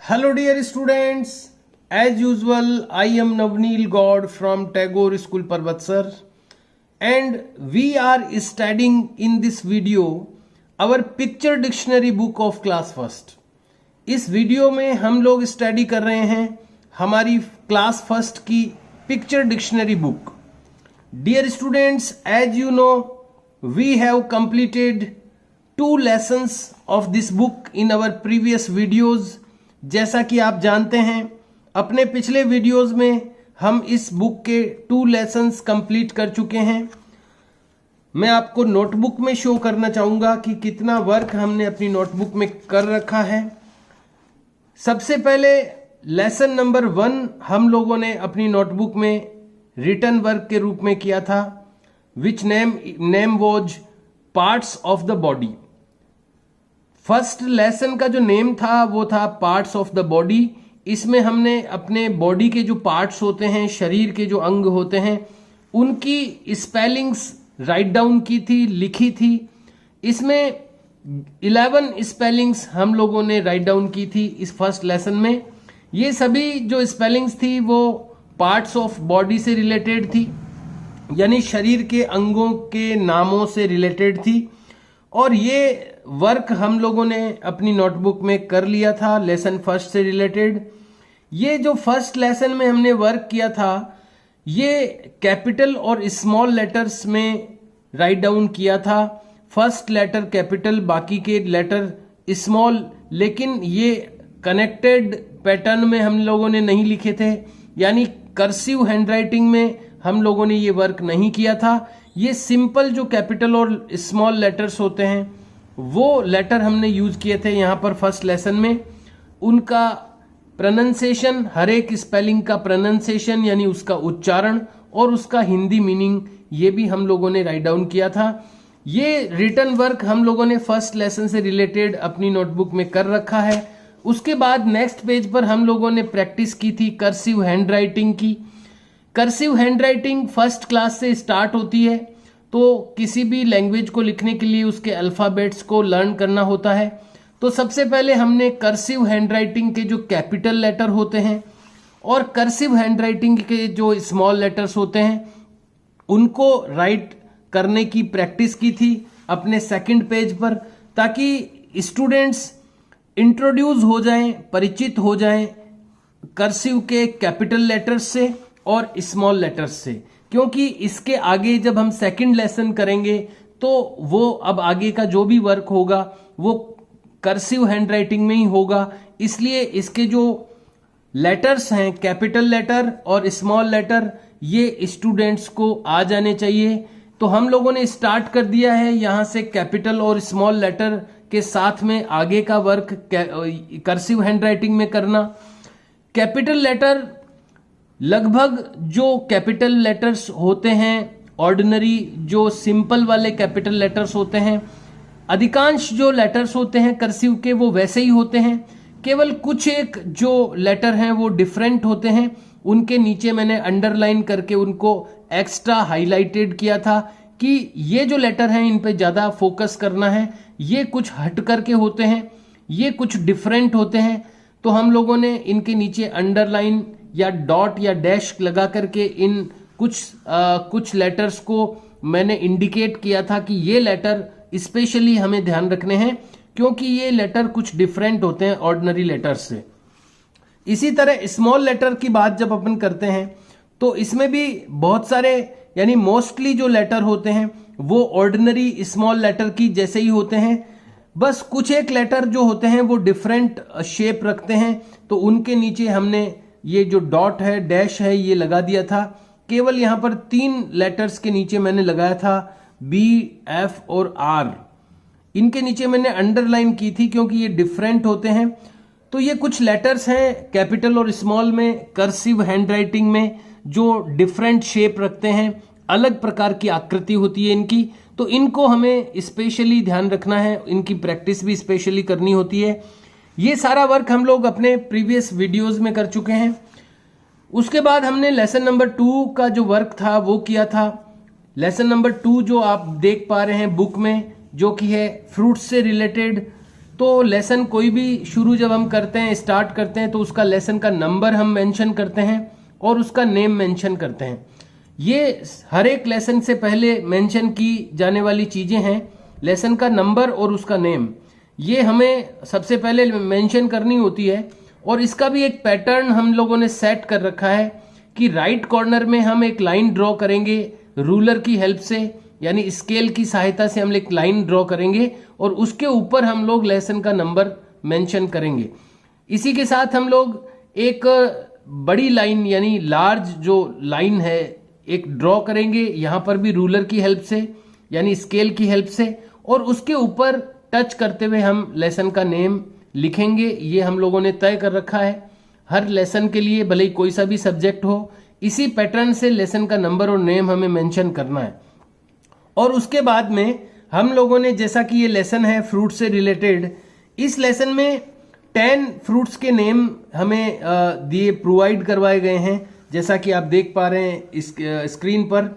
Hello dear students, as usual I am Navneel God from Tagore School Parvatsar and we are studying in this video our picture dictionary book of class first. इस video में हम लोग study कर रहे हैं हमारी class first की picture dictionary book. Dear students, as you know we have completed 2 lessons of this book in our previous videos. जैसा कि आप जानते हैं अपने पिछले वीडियोस में हम इस बुक के 2 लेसन्स कंप्लीट कर चुके हैं. मैं आपको नोटबुक में शो करना चाहूँगा कि कितना वर्क हमने अपनी नोटबुक में कर रखा है. सबसे पहले लेसन नंबर 1 हम लोगों ने अपनी नोटबुक में रिटन वर्क के रूप में किया था, which name was parts of the body. First lesson का जो नेम था वो था पार्ट्स ऑफ द बॉडी. इसमें हमने अपने बॉडी के जो पार्ट्स होते हैं, शरीर के जो अंग होते हैं, उनकी स्पेलिंग्स राइट डाउन की थी, लिखी थी. इसमें 11 स्पेलिंग्स हम लोगों ने राइट डाउन की थी इस फर्स्ट लेसन में. ये सभी जो स्पेलिंग्स थी वो पार्ट्स ऑफ बॉडी से रिलेटेड थी, यानी शरीर के अंगों के नामों से रिलेटेड थी. और ये वर्क हम लोगों ने अपनी नोटबुक में कर लिया था लेसन फर्स्ट से रिलेटेड. ये जो फर्स्ट लेसन में हमने वर्क किया था ये कैपिटल और स्मॉल लेटर्स में राइट डाउन किया था. फर्स्ट लेटर कैपिटल, बाकी के लेटर स्मॉल, लेकिन ये कनेक्टेड पैटर्न में हम लोगों ने नहीं लिखे थे, यानी कर्सिव हैंडराइटिंग में हम लोगों ने ये वर्क नहीं किया था. ये सिंपल जो कैपिटल और स्मॉल लेटर्स होते हैं वो लेटर हमने यूज किए थे यहाँ पर फर्स्ट लेसन में. उनका प्रोनाउंसिएशन, हर एक स्पेलिंग का प्रोनाउंसिएशन यानी उसका उच्चारण और उसका हिंदी मीनिंग, ये भी हम लोगों ने राइट डाउन किया था. ये रिटन वर्क हम लोगों ने फर्स्ट लेसन से रिलेटेड अपनी नोटबुक में कर रखा है. उसके बाद नेक्स्ट पेज पर हम लोगों ने प्रैक्टिस की थी कर्सिव हैंडराइटिंग की. कर्सिव हैंडराइटिंग फर्स्ट क्लास से स्टार्ट होती है, तो किसी भी लैंग्वेज को लिखने के लिए उसके अल्फाबेट्स को लर्न करना होता है. तो सबसे पहले हमने कर्सिव हैंडराइटिंग के जो कैपिटल लेटर होते हैं और कर्सिव हैंडराइटिंग के जो स्मॉल लेटर्स होते हैं उनको राइट करने की प्रैक्टिस की थी अपने सेकंड पेज पर, ताकि स्टूडेंट्स इंट्रोड्यूस हो जाएं, परिचित हो जाएं कर्सिव के कैपिटल लेटर्स से और स्मॉल लेटर्स से. क्योंकि इसके आगे जब हम सेकंड लेसन करेंगे तो वो अब आगे का जो भी वर्क होगा वो कर्सिव हैंडराइटिंग में ही होगा. इसलिए इसके जो लेटर्स हैं, कैपिटल लेटर और स्मॉल लेटर, ये स्टूडेंट्स को आ जाने चाहिए. तो हम लोगों ने स्टार्ट कर दिया है यहाँ से कैपिटल और स्मॉल लेटर के साथ में आगे का वर्क कर्सिव हैंडराइटिंग में करना. कैपिटल लेटर लगभग जो कैपिटल लेटर्स होते हैं, ऑर्डिनरी जो सिंपल वाले कैपिटल लेटर्स होते हैं, अधिकांश जो लेटर्स होते हैं कर्सिव के वो वैसे ही होते हैं. केवल कुछ एक जो लेटर हैं वो डिफरेंट होते हैं. उनके नीचे मैंने अंडरलाइन करके उनको एक्स्ट्रा हाईलाइटेड किया था कि ये जो लेटर हैं इन पे ज़्यादा फोकस करना है, ये कुछ हट करके होते हैं, ये कुछ डिफरेंट होते हैं. तो हम लोगों ने इनके नीचे अंडरलाइन या डॉट या डैश लगा करके इन कुछ लेटर्स को मैंने इंडिकेट किया था कि ये लेटर स्पेशली हमें ध्यान रखने हैं क्योंकि ये लेटर कुछ डिफरेंट होते हैं ऑर्डिनरी लेटर्स से. इसी तरह स्मॉल लेटर की बात जब अपन करते हैं तो इसमें भी बहुत सारे, यानी मोस्टली जो लेटर होते हैं वो ऑर्डिनरी स्मॉल लेटर की जैसे ही होते हैं. बस कुछ एक लेटर जो होते हैं वो डिफरेंट शेप रखते हैं, तो उनके नीचे हमने ये जो डॉट है, डैश है, ये लगा दिया था. केवल यहाँ पर 3 लेटर्स के नीचे मैंने लगाया था B, F और R. इनके नीचे मैंने अंडरलाइन की थी क्योंकि ये डिफरेंट होते हैं. तो ये कुछ लेटर्स हैं कैपिटल और स्मॉल में कर्सिव हैंडराइटिंग में जो डिफरेंट शेप रखते हैं, अलग प्रकार की आकृति होती है इनकी. तो इनको हमें स्पेशली ध्यान रखना है, इनकी प्रैक्टिस भी स्पेशली करनी होती है. ये सारा वर्क हम लोग अपने प्रीवियस वीडियोस में कर चुके हैं. उसके बाद हमने लेसन नंबर 2 का जो वर्क था वो किया था. लेसन नंबर 2 जो आप देख पा रहे हैं बुक में, जो कि है फ्रूट्स से रिलेटेड. तो लेसन कोई भी शुरू जब हम करते हैं, स्टार्ट करते हैं, तो उसका लेसन का नंबर हम मेंशन करते हैं और उसका नेम मेंशन करते हैं। ये हर एक लेसन से पहले मेंशन की जाने वाली चीजें हैं, लेसन का नंबर और उसका नेम, ये हमें सबसे पहले मेंशन करनी होती है। और इसका भी एक पैटर्न हम लोगों ने सेट कर रखा है कि राइट कॉर्नर में हम एक लाइन ड्रॉ करेंगे रूलर की हेल्प से, यानी स्केल की सहायता से हम एक लाइन ड्रॉ करेंगे और उसके ऊपर हम लोग लेसन का नंबर मेंशन करेंगे। इसी के साथ हम लोग एक बड़ी लाइन यानी लार्ज जो लाइन है एक ड्रॉ करेंगे, यहां पर भी रूलर की हेल्प से यानी स्केल की हेल्प से, और उसके ऊपर टच करते हुए हम लेसन का नेम लिखेंगे। ये हम लोगों ने तय कर रखा है हर लेसन के लिए, भले ही कोई सा भी सब्जेक्ट हो, इसी पैटर्न से लेसन का नंबर और नेम हमें मेंशन करना है। और उसके बाद में हम लोगों ने, जैसा कि ये लेसन है फ्रूट से रिलेटेड, इस लेसन में 10 फ्रूट्स के नेम हमें दिए प्रोवाइड करवाए गए हैं, जैसा कि आप देख पा रहे हैं इस स्क्रीन पर।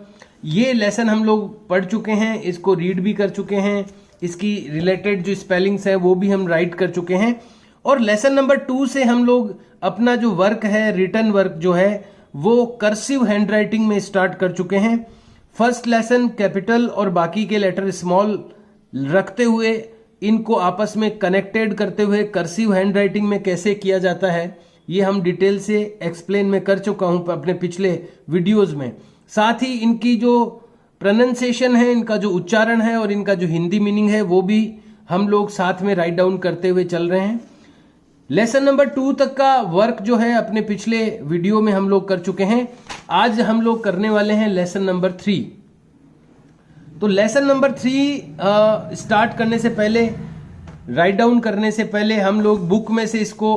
ये लेसन हम लोग पढ़ चुके हैं, इसको रीड भी कर चुके हैं, इसकी रिलेटेड जो स्पेलिंग्स है वो भी हम राइट कर चुके हैं। और लेसन नंबर 2 से हम लोग अपना जो वर्क है, रिटर्न वर्क जो है, वो कर्सिव हैंडराइटिंग में स्टार्ट कर चुके हैं। फर्स्ट लेसन कैपिटल और बाकी के लेटर स्मॉल रखते हुए, इनको आपस में कनेक्टेड करते हुए कर्सिव हैंडराइटिंग में कैसे किया जाता है, ये हम डिटेल से एक्सप्लेन में कर चुका हूं अपने पिछले वीडियोस में। साथ ही इनकी जो प्रोनाउंसिएशन है, इनका जो उच्चारण है और इनका जो हिंदी मीनिंग है, वो भी हम लोग साथ में राइट डाउन करते हुए चल रहे हैं। लेसन नंबर 2 तक का वर्क जो है अपने पिछले वीडियो में हम लोग कर चुके हैं। आज हम लोग करने वाले हैं लेसन नंबर 3। तो लेसन नंबर 3 स्टार्ट करने से पहले, राइट डाउन करने से पहले, हम लोग बुक में से इसको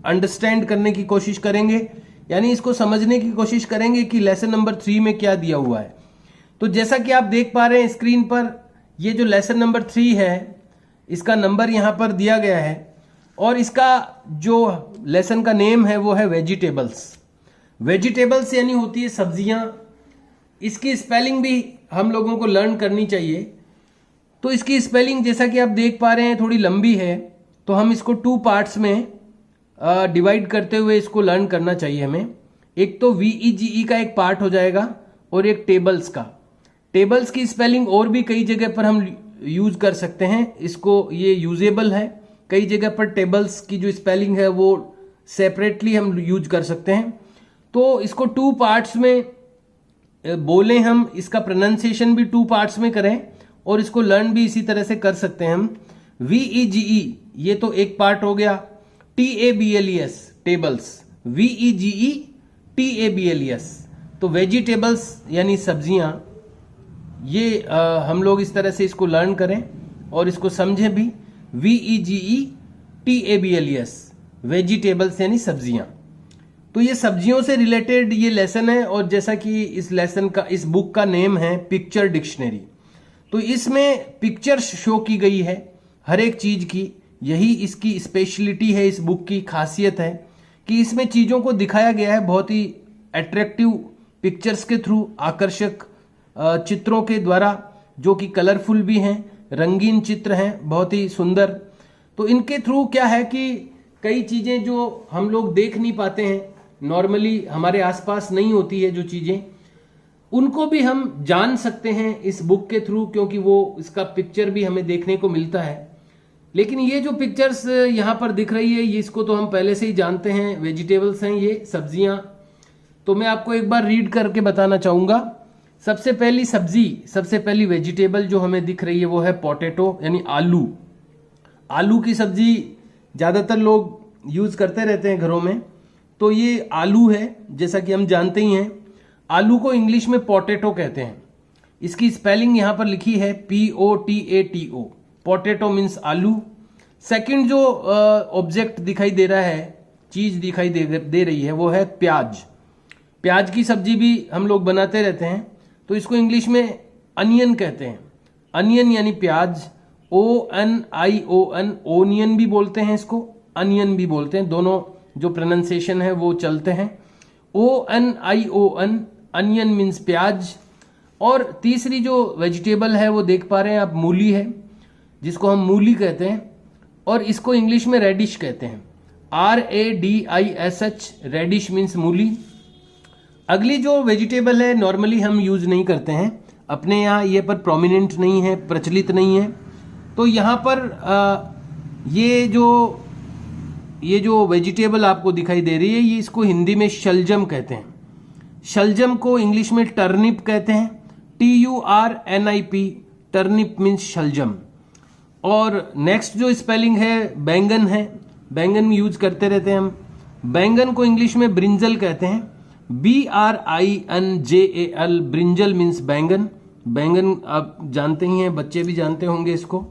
अंडरस्टैंड करने की कोशिश करेंगे, यानी इसको समझने की कोशिश करेंगे कि लेसन नंबर 3 में क्या दिया हुआ है। तो जैसा कि आप देख पा रहे हैं स्क्रीन पर, ये जो लेसन नंबर 3 है, इसका नंबर यहां पर दिया गया है और इसका जो लेसन का नेम है वो है वेजिटेबल्स। वेजिटेबल्स यानी होती है सब्जियां। इसकी स्पेलिंग भी हम लोगों को लर्न करनी चाहिए। तो इसकी स्पेलिंग जैसा कि आप देख पा रहे हैं थोड़ी लंबी है, तो हम इसको 2 पार्ट्स में डिवाइड करते हुए इसको लर्न करना चाहिए हमें। एक तो VEGE का एक पार्ट हो जाएगा और एक टेबल्स का। टेबल्स की स्पेलिंग और भी कई जगह पर हम यूज कर सकते हैं, इसको ये यूजेबल है। कई जगह पर टेबल्स की जो स्पेलिंग है वो सेपरेटली हम यूज कर सकते हैं। तो इसको 2 पार्ट्स में बोलें हम, इसका प्रोनाउंसिएशन भी 2 पार्ट्स में करें और इसको लर्न भी इसी तरह से कर सकते हैं हम। VEGE ये तो एक पार्ट हो गया। TABLES टेबल्स, VEGE TABLES, तो वेजिटेबल्स यानी सब्जियां। ये हम लोग इस तरह से इसको लर्न करें और इसको समझें भी। VEGE TABLES वेजिटेबल्स यानी सब्जियां। तो ये सब्जियों से रिलेटेड ये लेसन है। और जैसा कि इस लेसन का, इस बुक का नेम है पिक्चर डिक्शनरी, तो इसमें पिक्चर्स शो की गई है हर एक चीज की। यही इसकी स्पेशलिटी है, इस बुक की खासियत है कि इसमें चीजों को दिखाया गया है बहुत ही अट्रैक्टिव पिक्चर्स के थ्रू, आकर्षक चित्रों के द्वारा, जो कि कलरफुल भी हैं, रंगीन चित्र हैं, बहुत ही सुंदर। तो इनके थ्रू क्या है कि कई चीजें जो हम लोग देख नहीं पाते हैं, नॉर्मली हमारे आसपास नहीं होती है जो चीजें, उनको भी हम जान सकते हैं इस बुक के थ्रू, क्योंकि वो इसका पिक्चर भी हमें देखने को मिलता है। लेकिन ये जो पिक्चर्स यहाँ पर दिख रही है, ये इसको तो हम पहले से ही जानते हैं, वेजिटेबल्स हैं ये, सब्जियां। तो मैं आपको एक बार रीड करके बताना चाहूंगा। सबसे पहली सब्जी, सबसे पहली वेजिटेबल जो हमें दिख रही है वो है पोटैटो यानी आलू। आलू की सब्जी ज्यादातर लोग यूज करते रहते हैं घरों में। तो ये आलू है, जैसा कि हम जानते ही हैं। आलू को इंग्लिश में पोटैटो कहते हैं। इसकी स्पेलिंग यहां पर लिखी है POTATO। पोटैटो मीन्स आलू। सेकंड जो ऑब्जेक्ट दिखाई दे रहा है, चीज दिखाई दे रही है, वो है प्याज। प्याज की सब्जी भी हम लोग बनाते रहते हैं, तो इसको इंग्लिश में अनियन कहते हैं। अनियन यानी प्याज, ONION, ओनियन भी बोलते हैं इसको, अनियन भी बोलते हैं, दोनों जो प्रोनाउंसिएशन है वो चलते हैं। ONION, अनियन मीन्स प्याज। और तीसरी जो वेजिटेबल है वो देख पा रहे हैं आप, मूली है, जिसको हम मूली कहते हैं। और इसको इंग्लिश में रेडिश कहते हैं, RADISH, रेडिश मीन्स मूली। अगली जो वेजिटेबल है नॉर्मली हम यूज नहीं करते हैं, अपने यहाँ ये पर प्रोमिनेंट नहीं है, प्रचलित नहीं है। तो यहाँ पर ये जो वेजिटेबल आपको दिखाई दे रही है, ये इसको हिंदी में शलजम कहते हैं। शलजम को इंग्लिश में टर्निप कहते हैं, TURNIP, टर्निप मीन्स शलजम। और नेक्स्ट जो स्पेलिंग है बैंगन है, बैंगन यूज करते रहते हैं हम। बैंगन को इंग्लिश में ब्रिंजल कहते हैं, BRINJAL, ब्रिंजल मीन्स बैंगन। बैंगन आप जानते ही हैं, बच्चे भी जानते होंगे इसको।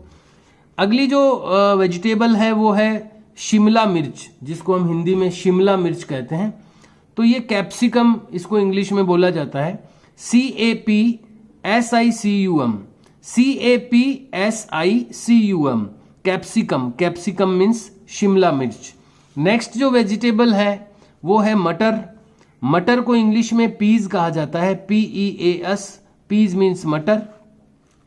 अगली जो वेजिटेबल है वो है शिमला मिर्च, जिसको हम हिंदी में शिमला मिर्च कहते हैं। तो ये कैप्सिकम इसको इंग्लिश में बोला जाता है, CAPSICUM, CAPSICUM, capsicum. Capsicum means Shimla मिर्च। नेक्स्ट जो वेजिटेबल है वो है मटर। मटर को इंग्लिश में पीज कहा जाता है, PEAS, पीज मीन्स मटर।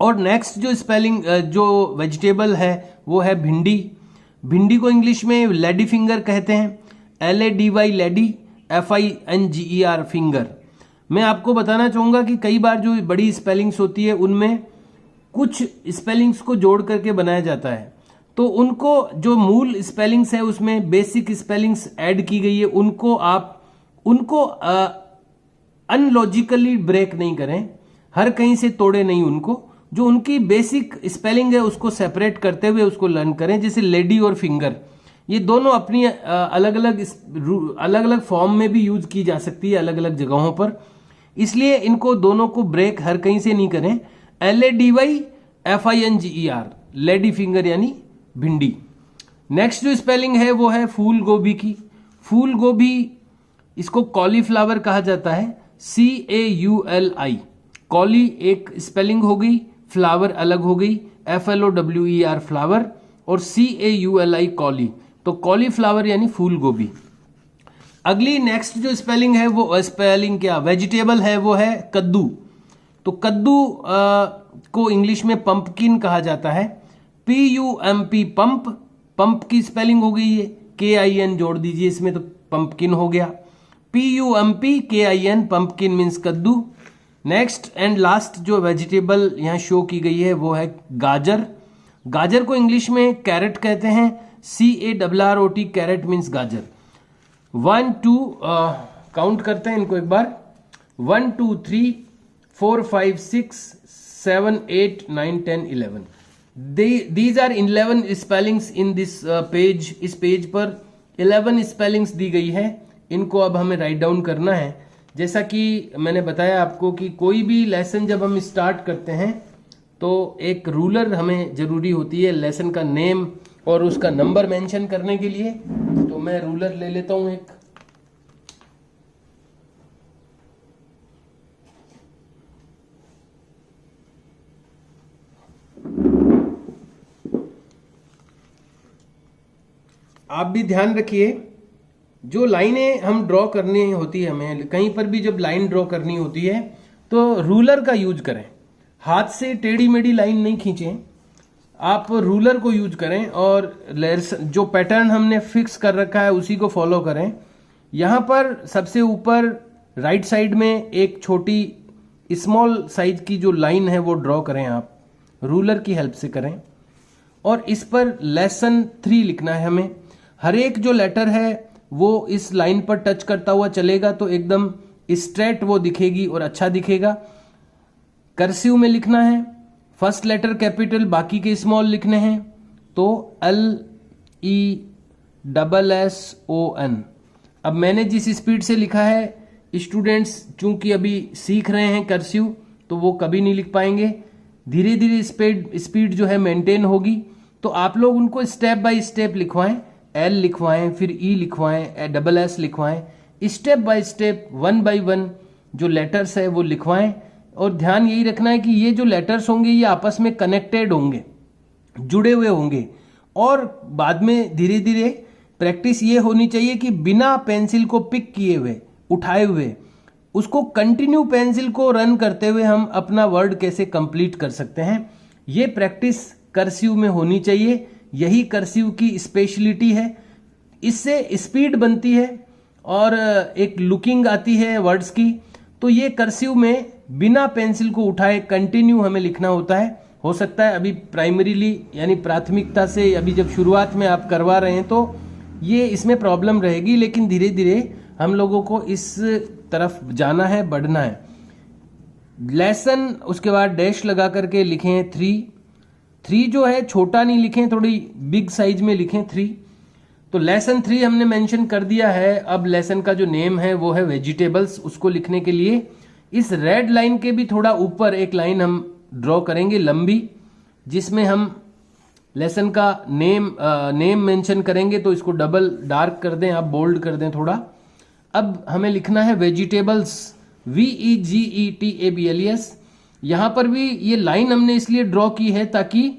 और नेक्स्ट जो स्पेलिंग जो वेजिटेबल है वो है भिंडी। भिंडी को इंग्लिश में लेडी फिंगर कहते हैं, LADY, लेडी, FINGER, फिंगर। मैं आपको बताना चाहूंगा कि कई बार जो बड़ी स्पेलिंग्स होती है उनमें कुछ स्पेलिंग्स को जोड़ करके बनाया जाता है, तो उनको जो मूल स्पेलिंग्स है उसमें बेसिक स्पेलिंग्स ऐड की गई है, उनको अनलॉजिकली ब्रेक नहीं करें, हर कहीं से तोड़े नहीं उनको। जो उनकी बेसिक स्पेलिंग है उसको सेपरेट करते हुए उसको लर्न करें। जैसे लेडी और फिंगर, ये दोनों अपनी अलग अलग फॉर्म में भी यूज की जा सकती है अलग अलग जगहों पर, इसलिए इनको दोनों को ब्रेक हर कहीं से नहीं करें। LADY FINGER, लेडी फिंगर यानी भिंडी। नेक्स्ट जो स्पेलिंग है वो है फूल गोभी की। फूल गोभी इसको कॉलीफ्लावर कहा जाता है, CAULI। कॉली एक स्पेलिंग हो गई, फ्लावर अलग हो गई, FLOWER, फ्लावर, और CAULI, कॉली। तो कॉलीफ्लावर यानी फूल गोभी। अगली नेक्स्ट जो स्पेलिंग है वो वेजिटेबल है वो है कद्दू। तो कद्दू को इंग्लिश में पंपकिन कहा जाता है, PUMP, पंप। पंप की स्पेलिंग हो गई है, KIN जोड़ दीजिए इसमें तो पंपकिन हो गया, PUMP KIN, पंपकिन मीन्स कद्दू। नेक्स्ट एंड लास्ट जो वेजिटेबल यहाँ शो की गई है वो है गाजर। गाजर को इंग्लिश में कैरेट कहते हैं, CARROT, कैरेट मीन्स गाजर। 1 2 काउंट करते हैं इनको एक बार, 1 2 3 4 5 6 7 8 9 10 11। These are 11 spellings in this page. इस पेज पर 11 स्पेलिंग्स दी गई है, इनको अब हमें राइट डाउन करना है। जैसा कि मैंने बताया आपको कि कोई भी लेसन जब हम स्टार्ट करते हैं तो एक रूलर हमें जरूरी होती है लेसन का नेम और उसका नंबर मेंशन करने के लिए। तो मैं रूलर ले लेता हूं एक। आप भी ध्यान रखिए, जो लाइनें हम ड्रॉ करनी होती है, हमें कहीं पर भी जब लाइन ड्रॉ करनी होती है तो रूलर का यूज करें। हाथ से टेढ़ी मेढ़ी लाइन नहीं खींचें, आप रूलर को यूज करें और जो पैटर्न हमने फिक्स कर रखा है उसी को फॉलो करें। यहाँ पर सबसे ऊपर राइट साइड में एक छोटी स्मॉल साइज की जो लाइन है वो ड्रॉ करें, आप रूलर की हेल्प से करें। और इस पर लेसन 3 लिखना है हमें। हर एक जो लेटर है वो इस लाइन पर टच करता हुआ चलेगा तो एकदम स्ट्रेट वो दिखेगी और अच्छा दिखेगा। कर्सिव में लिखना है, फर्स्ट लेटर कैपिटल, बाकी के स्मॉल लिखने हैं। तो LESSON। अब मैंने जिस स्पीड से लिखा है, स्टूडेंट्स चूंकि अभी सीख रहे हैं कर्सिव तो वो कभी नहीं लिख पाएंगे, धीरे धीरे स्पीड जो है मेंटेन होगी। तो आप लोग उनको स्टेप बाय स्टेप लिखवाएं, L लिखवाएं, फिर E लिखवाएं, SS लिखवाएं, स्टेप बाय स्टेप 1 by 1 जो लेटर्स है वो लिखवाएं। और ध्यान यही रखना है कि ये जो लेटर्स होंगे ये आपस में कनेक्टेड होंगे, जुड़े हुए होंगे। और बाद में धीरे धीरे प्रैक्टिस ये होनी चाहिए कि बिना पेंसिल को पिक किए हुए, उठाए हुए, उसको कंटिन्यू पेंसिल को रन करते हुए हम अपना वर्ड कैसे कंप्लीट कर सकते हैं, ये प्रैक्टिस कर्सिव में होनी चाहिए। यही कर्सिव की स्पेशलिटी है। इससे स्पीड बनती है और एक लुकिंग आती है वर्ड्स की। तो ये कर्सिव में बिना पेंसिल को उठाए कंटिन्यू हमें लिखना होता है। हो सकता है अभी प्राइमरीली यानी प्राथमिकता से अभी जब शुरुआत में आप करवा रहे हैं तो ये इसमें प्रॉब्लम रहेगी, लेकिन धीरे धीरे हम लोगों को इस तरफ जाना है, बढ़ना है। लेसन उसके बाद डैश लगा करके लिखें 3 जो है छोटा नहीं लिखें, थोड़ी बिग साइज में लिखें 3। तो लेसन 3 हमने मेंशन कर दिया है। अब लेसन का जो नेम है वो है वेजिटेबल्स। उसको लिखने के लिए इस रेड लाइन के भी थोड़ा ऊपर एक लाइन हम ड्रॉ करेंगे लंबी, जिसमें हम लेसन का नेम मेंशन करेंगे। तो इसको डबल डार्क कर दें, आप बोल्ड कर दें थोड़ा। अब हमें लिखना है वेजिटेबल्स, VEGETABLES। यहां पर भी ये लाइन हमने इसलिए ड्रॉ की है ताकि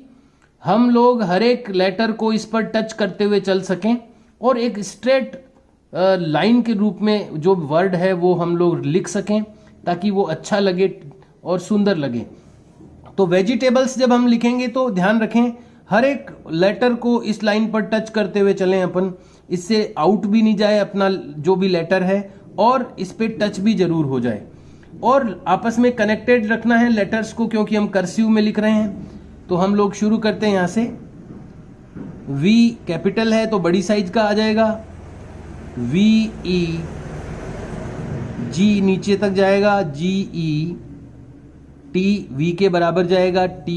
हम लोग हर एक लेटर को इस पर टच करते हुए चल सकें और एक स्ट्रेट लाइन के रूप में जो वर्ड है वो हम लोग लिख सकें ताकि वो अच्छा लगे और सुंदर लगे। तो वेजिटेबल्स जब हम लिखेंगे तो ध्यान रखें हर एक लेटर को इस लाइन पर टच करते हुए चलें अपन, इससे आउट भी नहीं जाए अपना जो भी लेटर है और इस पे टच भी जरूर हो जाए। और आपस में कनेक्टेड रखना है लेटर्स को, क्योंकि हम कर्सिव में लिख रहे हैं। तो हम लोग शुरू करते हैं यहां से। V कैपिटल है तो बड़ी साइज का आ जाएगा, VE, G नीचे तक जाएगा, GE, T V के बराबर जाएगा, T,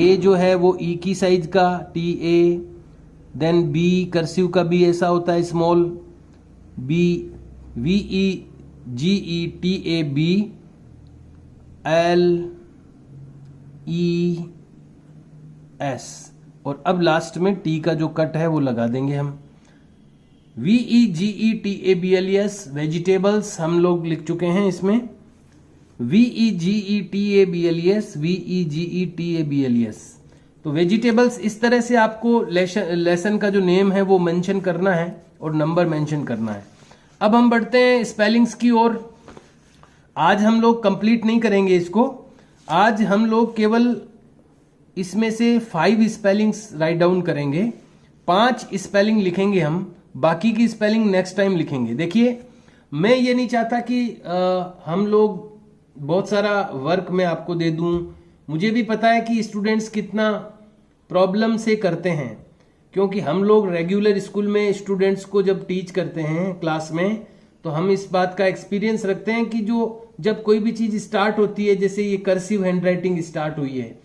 A जो है वो E की साइज का, TA, देन B कर्सिव का भी ऐसा होता है स्मॉल, B, VEGETAB, LES, और अब लास्ट में T का जो कट है वो लगा देंगे हम। VEGETABLES वेजिटेबल्स हम लोग लिख चुके हैं इसमें, VEGETABLES, VEGETABLES। तो वेजिटेबल्स इस तरह से आपको लेसन का जो नेम है वो मेंशन करना है और नंबर मेंशन करना है। अब हम बढ़ते हैं स्पेलिंग्स की ओर। आज हम लोग कंप्लीट नहीं करेंगे इसको, आज हम लोग केवल इसमें से 5 स्पेलिंग्स राइट डाउन करेंगे, 5 स्पेलिंग लिखेंगे हम, बाकी की स्पेलिंग नेक्स्ट टाइम लिखेंगे। देखिए मैं ये नहीं चाहता कि हम लोग बहुत सारा वर्क मैं आपको दे दूं। मुझे भी पता है कि स्टूडेंट्स कितना प्रॉब्लम से करते हैं, क्योंकि हम लोग रेगुलर स्कूल में स्टूडेंट्स को जब टीच करते हैं क्लास में तो हम इस बात का एक्सपीरियंस रखते हैं कि जो जब कोई भी चीज स्टार्ट होती है, जैसे ये कर्सिव हैंडराइटिंग स्टार्ट हुई है,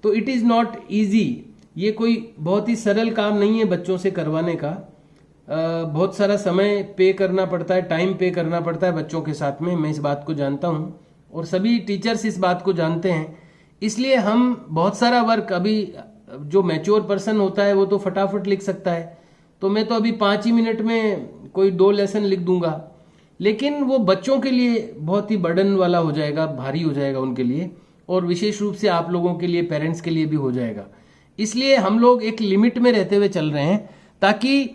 तो इट इज नॉट इजी। ये कोई बहुत ही सरल काम नहीं है बच्चों से करवाने का। बहुत सारा समय पे करना पड़ता है, टाइम पे करना पड़ता है बच्चों के साथ में। मैं इस बात को जानता हूं और सभी टीचर्स इस बात को जानते हैं। इसलिए हम बहुत सारा वर्क, अभी जो मैच्योर पर्सन होता है वो तो फटाफट लिख सकता है, तो मैं तो अभी 5 ही मिनट में कोई 2 लेसन लिख दूंगा, लेकिन वो बच्चों के लिए बहुत ही बर्डन वाला हो जाएगा, भारी हो जाएगा उनके लिए, और विशेष रूप से आप लोगों के लिए, पेरेंट्स के लिए भी हो जाएगा। इसलिए हम लोग एक लिमिट में रहते हुए चल रहे हैं ताकि,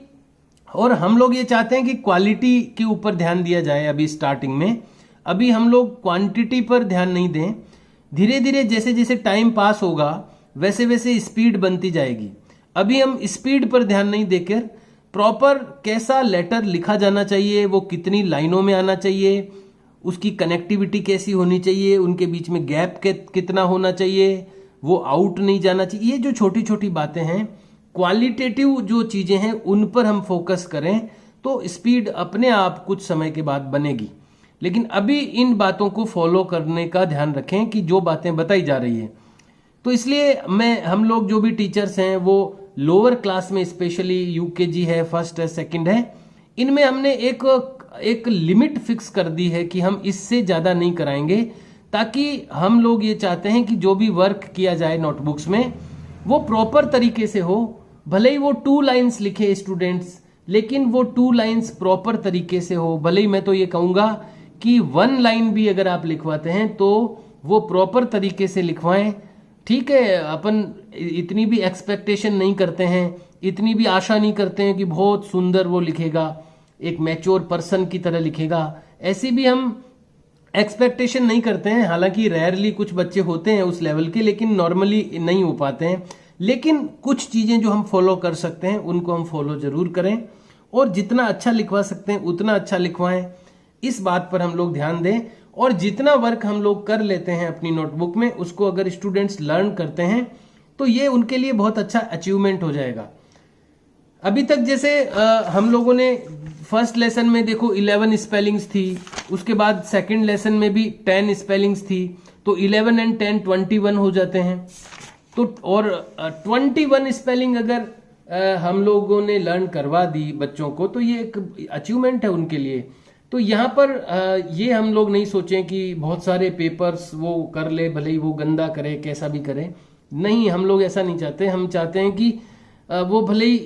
और हम लोग ये चाहते हैं कि क्वालिटी के ऊपर ध्यान दिया जाए अभी स्टार्टिंग में। अभी हम लोग क्वांटिटी पर ध्यान नहीं दें, धीरे धीरे जैसे जैसे टाइम पास होगा वैसे वैसे स्पीड बनती जाएगी। अभी हम स्पीड पर ध्यान नहीं देकर प्रॉपर कैसा लेटर लिखा जाना चाहिए, वो कितनी लाइनों में आना चाहिए, उसकी कनेक्टिविटी कैसी होनी चाहिए, उनके बीच में गैप कितना होना चाहिए, वो आउट नहीं जाना चाहिए, ये जो छोटी छोटी बातें हैं, क्वालिटेटिव जो चीजें हैं, उन पर हम फोकस करें तो स्पीड अपने आप कुछ समय के बाद बनेगी। लेकिन अभी इन बातों को फॉलो करने का ध्यान रखें कि जो बातें बताई जा रही है। तो इसलिए हम लोग जो भी टीचर्स हैं वो लोअर क्लास में, स्पेशली यूकेजी है, फर्स्ट है, सेकंड है, इनमें हमने एक लिमिट फिक्स कर दी है कि हम इससे ज्यादा नहीं कराएंगे, ताकि हम लोग ये चाहते हैं कि जो भी वर्क किया जाए नोटबुक्स में वो प्रॉपर तरीके से हो। भले ही वो 2 लाइन्स लिखे स्टूडेंट्स, लेकिन वो 2 लाइन्स प्रॉपर तरीके से हो। भले ही मैं तो ये कहूंगा कि 1 लाइन भी अगर आप लिखवाते हैं तो वो प्रॉपर तरीके से लिखवाएं। ठीक है, अपन इतनी भी एक्सपेक्टेशन नहीं करते हैं, इतनी भी आशा नहीं करते हैं कि बहुत सुंदर वो लिखेगा, एक मैच्योर पर्सन की तरह लिखेगा, ऐसी भी हम एक्सपेक्टेशन नहीं करते हैं। हालांकि रेयरली कुछ बच्चे होते हैं उस लेवल के, लेकिन नॉर्मली नहीं हो पाते हैं। लेकिन कुछ चीजें जो हम फॉलो कर सकते हैं उनको हम फॉलो जरूर करें, और जितना अच्छा लिखवा सकते हैं उतना अच्छा लिखवाएं, इस बात पर हम लोग ध्यान दें। और जितना वर्क हम लोग कर लेते हैं अपनी नोटबुक में, उसको अगर स्टूडेंट्स लर्न करते हैं तो ये उनके लिए बहुत अच्छा अचीवमेंट हो जाएगा। अभी तक जैसे हम लोगों ने फर्स्ट लेसन में देखो 11 स्पेलिंग्स थी, उसके बाद सेकंड लेसन में भी 10 स्पेलिंग्स थी, तो 11 एंड 10 21 हो जाते हैं। तो और 21 स्पेलिंग अगर हम लोगों ने लर्न करवा दी बच्चों को, तो ये एक अचीवमेंट है उनके लिए। तो यहाँ पर ये हम लोग नहीं सोचें कि बहुत सारे पेपर्स वो कर ले, भले ही वो गंदा करे कैसा भी करे, नहीं, हम लोग ऐसा नहीं चाहते। हम चाहते हैं कि वो भले ही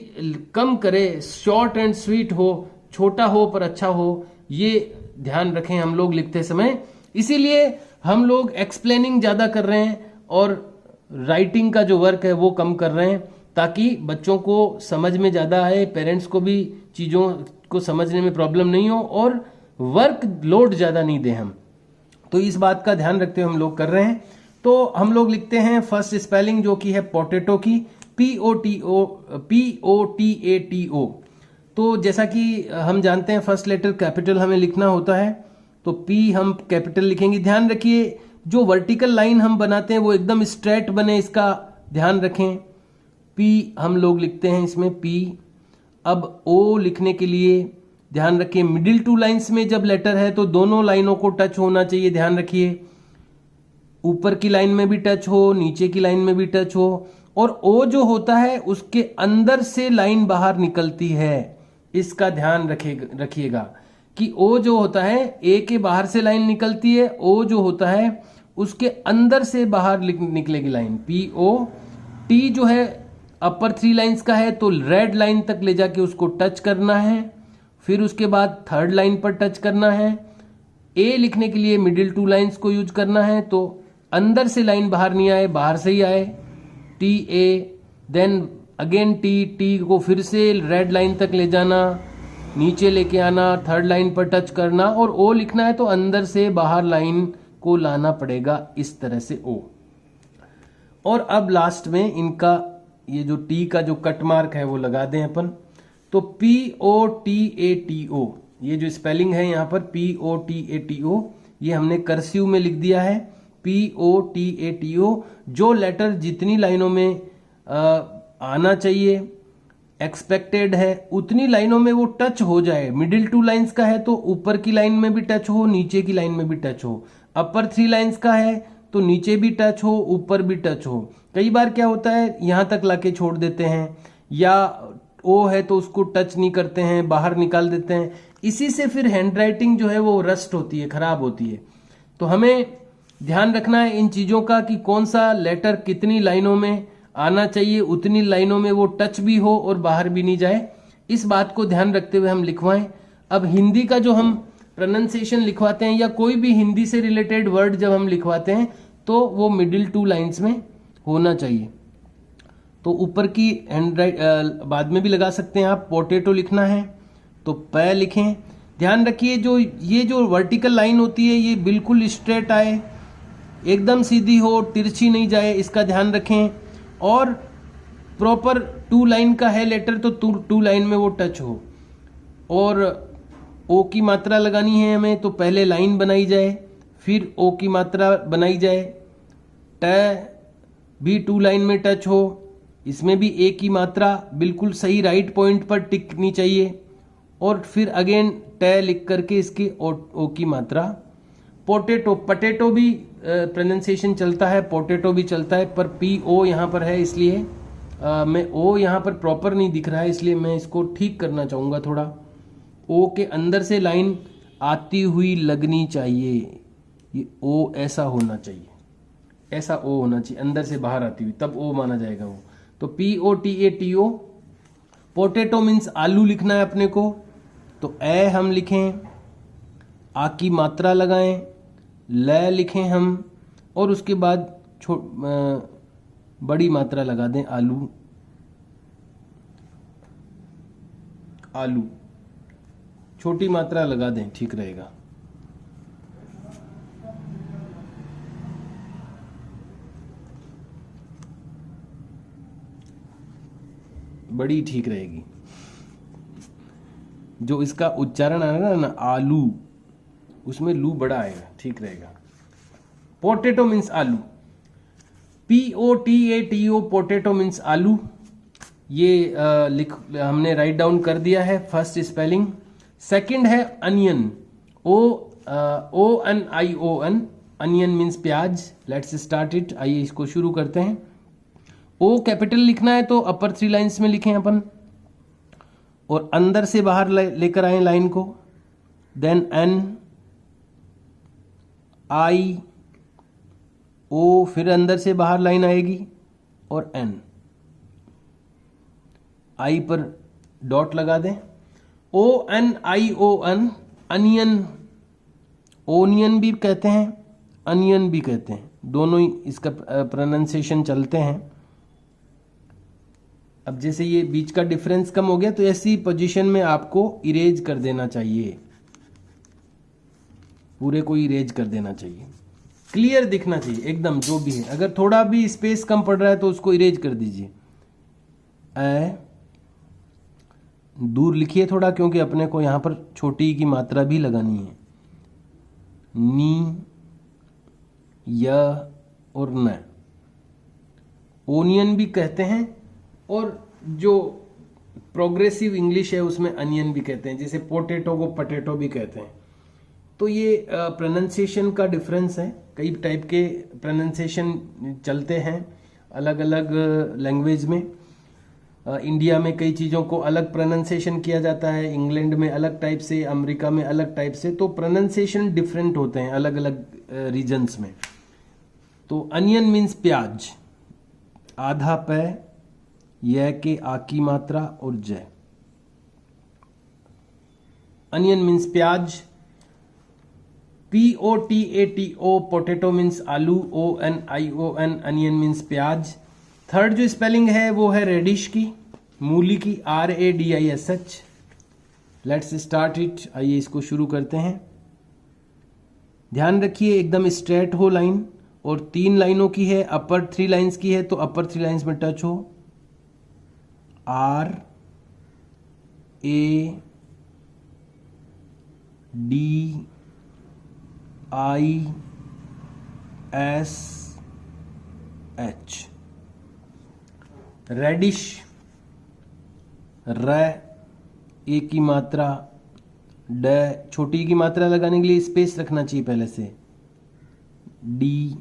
कम करे, शॉर्ट एंड स्वीट हो, छोटा हो पर अच्छा हो, ये ध्यान रखें हम लोग लिखते समय। इसीलिए हम लोग एक्सप्लेनिंग ज्यादा कर रहे हैं और राइटिंग का जो वर्क है वो कम कर रहे हैं, ताकि बच्चों को समझ में ज्यादा आए, पेरेंट्स को भी चीजों को समझने में प्रॉब्लम नहीं हो और वर्क लोड ज्यादा नहीं दे हम। तो इस बात का ध्यान रखते हुए हम लोग कर रहे हैं। तो हम लोग लिखते हैं फर्स्ट स्पेलिंग जो कि है पोटैटो की, POTATO। तो जैसा कि हम जानते हैं फर्स्ट लेटर कैपिटल हमें लिखना होता है, तो P हम कैपिटल लिखेंगे। ध्यान रखिए जो वर्टिकल लाइन हम बनाते हैं वो एकदम स्ट्रेट बने, इसका ध्यान रखें। P हम लोग लिखते हैं इसमें P। अब O लिखने के लिए ध्यान रखिए मिडिल टू लाइंस में जब लेटर है तो दोनों लाइनों को टच होना चाहिए, ध्यान रखिए, ऊपर की लाइन में भी टच हो, नीचे की लाइन में भी टच हो। और O जो होता है उसके अंदर से लाइन बाहर निकलती है, इसका ध्यान रखिएगा कि O जो होता है, A के बाहर से लाइन निकलती है, O जो होता है उसके अंदर से बाहर निकलेगी लाइन। PO। T जो है अपर 3 लाइंस का है, तो रेड लाइन तक ले जाके उसको टच करना है, फिर उसके बाद थर्ड लाइन पर टच करना है। A लिखने के लिए मिडिल 2 लाइंस को यूज करना है, तो अंदर से लाइन बाहर नहीं आए, बाहर से ही आए, TA। देन अगेन T को फिर से रेड लाइन तक ले जाना, नीचे लेके आना, थर्ड लाइन पर टच करना, और O लिखना है तो अंदर से बाहर लाइन को लाना पड़ेगा, इस तरह से O। और अब लास्ट में इनका ये जो T का जो कट मार्क है वो लगा दें अपन। तो POTATO, ये जो स्पेलिंग है यहाँ पर POTATO, ये हमने कर्सिव में लिख दिया है। POTATO, जो लेटर जितनी लाइनों में आना चाहिए, एक्सपेक्टेड है, उतनी लाइनों में वो टच हो जाए। मिडिल 2 लाइंस का है तो ऊपर की लाइन में भी टच हो, नीचे की लाइन में भी टच हो। अपर 3 लाइंस का है तो नीचे भी टच हो, ऊपर भी टच हो। कई बार क्या होता है यहां तक लाके छोड़ देते हैं, या O है तो उसको टच नहीं करते हैं, बाहर निकाल देते हैं। इसी से फिर हैंडराइटिंग जो है वो रस्ट होती है, खराब होती है। तो हमें ध्यान रखना है इन चीजों का कि कौन सा लेटर कितनी लाइनों में आना चाहिए, उतनी लाइनों में वो टच भी हो और बाहर भी नहीं जाए। इस बात को ध्यान रखते हुए हम लिखवाएं। अब हिंदी का जो हम प्रोनाउंसिएशन लिखवाते हैं या कोई भी हिंदी से रिलेटेड वर्ड जब हम लिखवाते हैं तो वो मिडिल 2 लाइंस में होना चाहिए। तो ऊपर की बाद में भी लगा सकते हैं आप। पोटैटो लिखना है तो पै लिखें। ध्यान रखिए जो ये जो वर्टिकल लाइन होती है ये बिल्कुल स्ट्रेट आए, एकदम सीधी हो, तिरछी नहीं जाए, इसका ध्यान रखें। और प्रॉपर 2 लाइन का है लेटर तो 2 लाइन में वो टच हो। और O की मात्रा लगानी है हमें तो पहले लाइन बनाई जाए, फिर O की मात्रा बनाई जाए। ट भी 2 लाइन में टच हो, इसमें भी A की मात्रा बिल्कुल सही राइट पॉइंट पर टिकनी चाहिए। और फिर अगेन ट लिख करके इसकी O की मात्रा। पोटैटो, पटेटो भी प्रोनाउंसिएशन चलता है, पोटैटो भी चलता है, पर PO यहाँ पर है इसलिए मैं O यहाँ पर प्रॉपर नहीं दिख रहा है, इसलिए मैं इसको ठीक करना चाहूँगा थोड़ा। O के अंदर से लाइन आती हुई लगनी चाहिए, ये O ऐसा होना चाहिए, ऐसा O होना चाहिए, अंदर से बाहर आती हुई, तब O माना जाएगा वो। तो POTATO। पोटैटो मीन्स आलू लिखना है अपने को, तो ए हम लिखें, आ की मात्रा लगाएं, ल लिखें हम, और उसके बाद बड़ी मात्रा लगा दें, आलू। आलू छोटी मात्रा लगा दें, ठीक रहेगा। बड़ी ठीक रहेगी। जो इसका उच्चारण आएगा ना आलू, उसमें लू बड़ा आएगा, ठीक रहेगा। पोटैटो मीन्स आलू, POTATO, पोटैटो मीन्स आलू। ये हमने राइट डाउन कर दिया है फर्स्ट स्पेलिंग। सेकंड है अनियन, ONION, अनियन मीन्स प्याज। लेट्स स्टार्ट इट, आइए इसको शुरू करते हैं। O कैपिटल लिखना है तो अपर 3 लाइन्स में लिखें अपन, और अंदर से बाहर लेकर आए लाइन को। देन NIO, फिर अंदर से बाहर लाइन आएगी और N, I पर डॉट लगा दें। ONION, अनियन, ओनियन भी कहते हैं, अनियन भी कहते हैं, दोनों ही इसका प्रोनाउंसिएशन चलते हैं। अब जैसे ये बीच का डिफरेंस कम हो गया तो ऐसी पोजीशन में आपको इरेज कर देना चाहिए, पूरे को इरेज कर देना चाहिए, क्लियर दिखना चाहिए एकदम जो भी है। अगर थोड़ा भी स्पेस कम पड़ रहा है तो उसको इरेज कर दीजिए। दूर लिखिए थोड़ा, क्योंकि अपने को यहां पर छोटी की मात्रा भी लगानी है। नी, य और न, ओनियन भी कहते हैं, और जो प्रोग्रेसिव इंग्लिश है उसमें अनियन भी कहते हैं, जैसे पोटैटो को पटेटो भी कहते हैं। तो ये प्रोनाउंसिएशन का डिफरेंस है, कई टाइप के प्रोनाउंसिएशन चलते हैं अलग अलग लैंग्वेज में। इंडिया में कई चीज़ों को अलग प्रोनाउंसिएशन किया जाता है, इंग्लैंड में अलग टाइप से, अमेरिका में अलग टाइप से, तो प्रोनाउंसिएशन डिफरेंट होते हैं अलग अलग रीजन्स में। तो अनियन मीन्स प्याज, आधा पै, यह के आ की मात्रा और जय। अनियन मीन्स प्याज। POTATO, पोटैटो मीन्स आलू। ONION, अनियन मीन्स प्याज। थर्ड जो स्पेलिंग है वो है रेडिश की, मूली की, RADISH। लेट्स स्टार्ट इट, आइए इसको शुरू करते हैं। ध्यान रखिए एकदम स्ट्रेट हो लाइन, और 3 लाइनों की है, अपर 3 लाइन्स की है तो अपर 3 लाइन्स में टच हो। RADISH, रेडिश, र, ए की मात्रा, ड, छोटी की मात्रा लगाने के लिए स्पेस रखना चाहिए पहले से, डी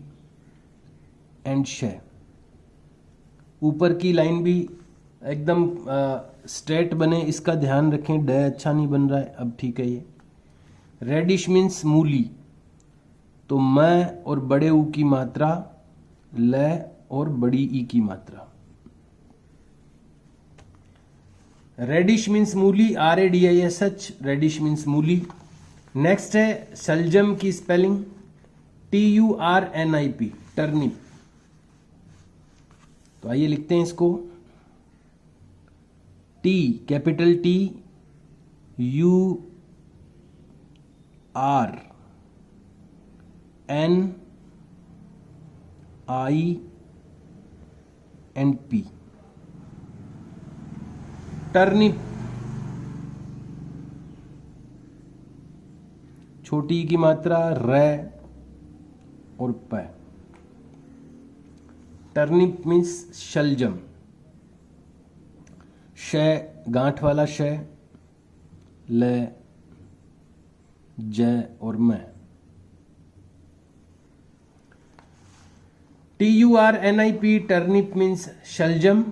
एंड श। ऊपर की लाइन भी एकदम स्ट्रेट बने, इसका ध्यान रखें, ड अच्छा नहीं बन रहा है, अब ठीक है ये। रेडिश मीन्स मूली, तो म और बड़े ऊ की मात्रा, ल और बड़ी ई की मात्रा। रेडिश मीन्स मूली, RADISH, रेडिश मीन्स मूली। नेक्स्ट है शलजम की स्पेलिंग, TURNIP, टर्निप। तो आइए लिखते हैं इसको। T, capital T, URNIP, turnip. छोटी की मात्रा र और प। टर्निप मीन्स शलजम। श, गांठ वाला श, ल, ज और म। TURNIP, टर्निप मीन्स शलजम।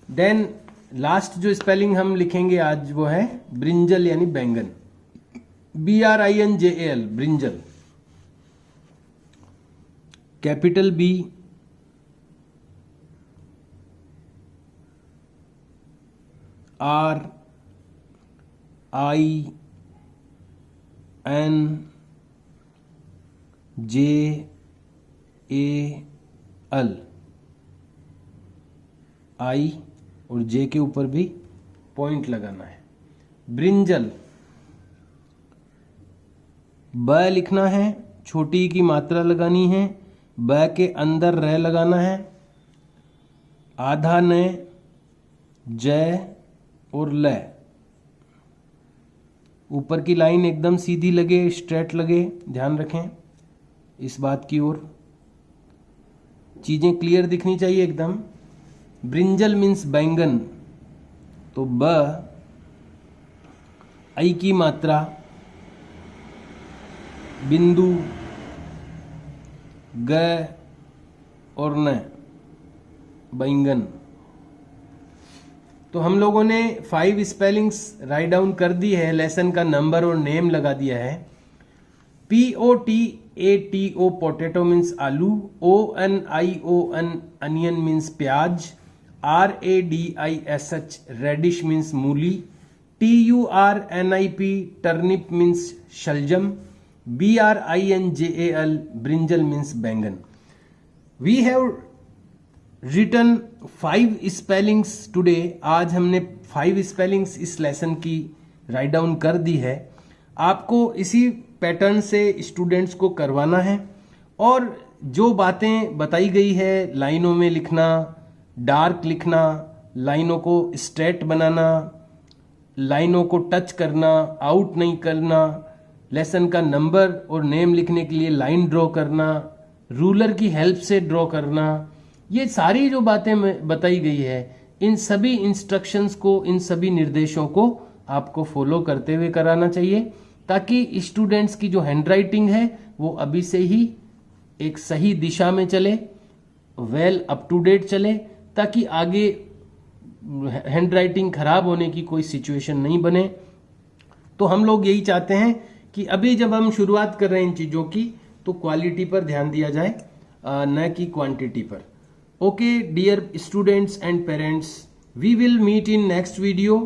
देन लास्ट जो स्पेलिंग हम लिखेंगे आज वो है ब्रिंजल यानी बैंगन, BRINJAL, brinjal. Capital B, RINJAL, I और J के ऊपर भी पॉइंट लगाना है। ब्रिंजल। ब लिखना है, छोटी की मात्रा लगानी है, ब के अंदर र लगाना है, आधा न जय और ल। ऊपर की लाइन एकदम सीधी लगे, स्ट्रेट लगे, ध्यान रखें इस बात की ओर। चीजें क्लियर दिखनी चाहिए एकदम। ब्रिंजल मीन्स बैंगन, तो ब, आई की मात्रा, बिंदु, ग और न, बैंगन। तो हम लोगों ने 5 स्पेलिंग्स राइट डाउन कर दी है, लेसन का नंबर और नेम लगा दिया है। POTATO पोटैटो मीन्स आलू, ONION अनियन मीन्स प्याज, RADISH रेडिश मीन्स मूली, TURNIP टर्निप मीन्स शलजम, BRINJAL ब्रिंजल मीन्स बैंगन। We have written 5 spellings today. आज हमने 5 स्पेलिंग्स इस लेसन की राइट डाउन कर दी है। आपको इसी पैटर्न से स्टूडेंट्स को करवाना है और जो बातें बताई गई है, लाइनों में लिखना, डार्क लिखना, लाइनों को स्ट्रेट बनाना, लाइनों को टच करना, आउट नहीं करना, लेसन का नंबर और नेम लिखने के लिए लाइन ड्रॉ करना, रूलर की हेल्प से ड्रॉ करना, ये सारी जो बातें बताई गई है, इन सभी इंस्ट्रक्शंस को, इन सभी निर्देशों को आपको फॉलो करते हुए कराना चाहिए, ताकि स्टूडेंट्स की जो हैंडराइटिंग है वो अभी से ही एक सही दिशा में चले, वेल अप टू डेट चले, ताकि आगे हैंडराइटिंग खराब होने की कोई सिचुएशन नहीं बने। तो हम लोग यही चाहते हैं कि अभी जब हम शुरुआत कर रहे हैं इन चीज़ों की, तो क्वालिटी पर ध्यान दिया जाए, न कि क्वांटिटी पर। Okay, dear students and parents, we will meet in next video.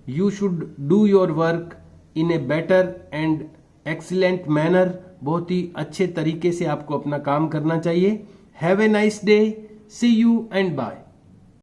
You should do your work in a better and excellent manner. बहुत ही अच्छे तरीके से आपको अपना काम करना चाहिए। Have a nice day. See you and bye.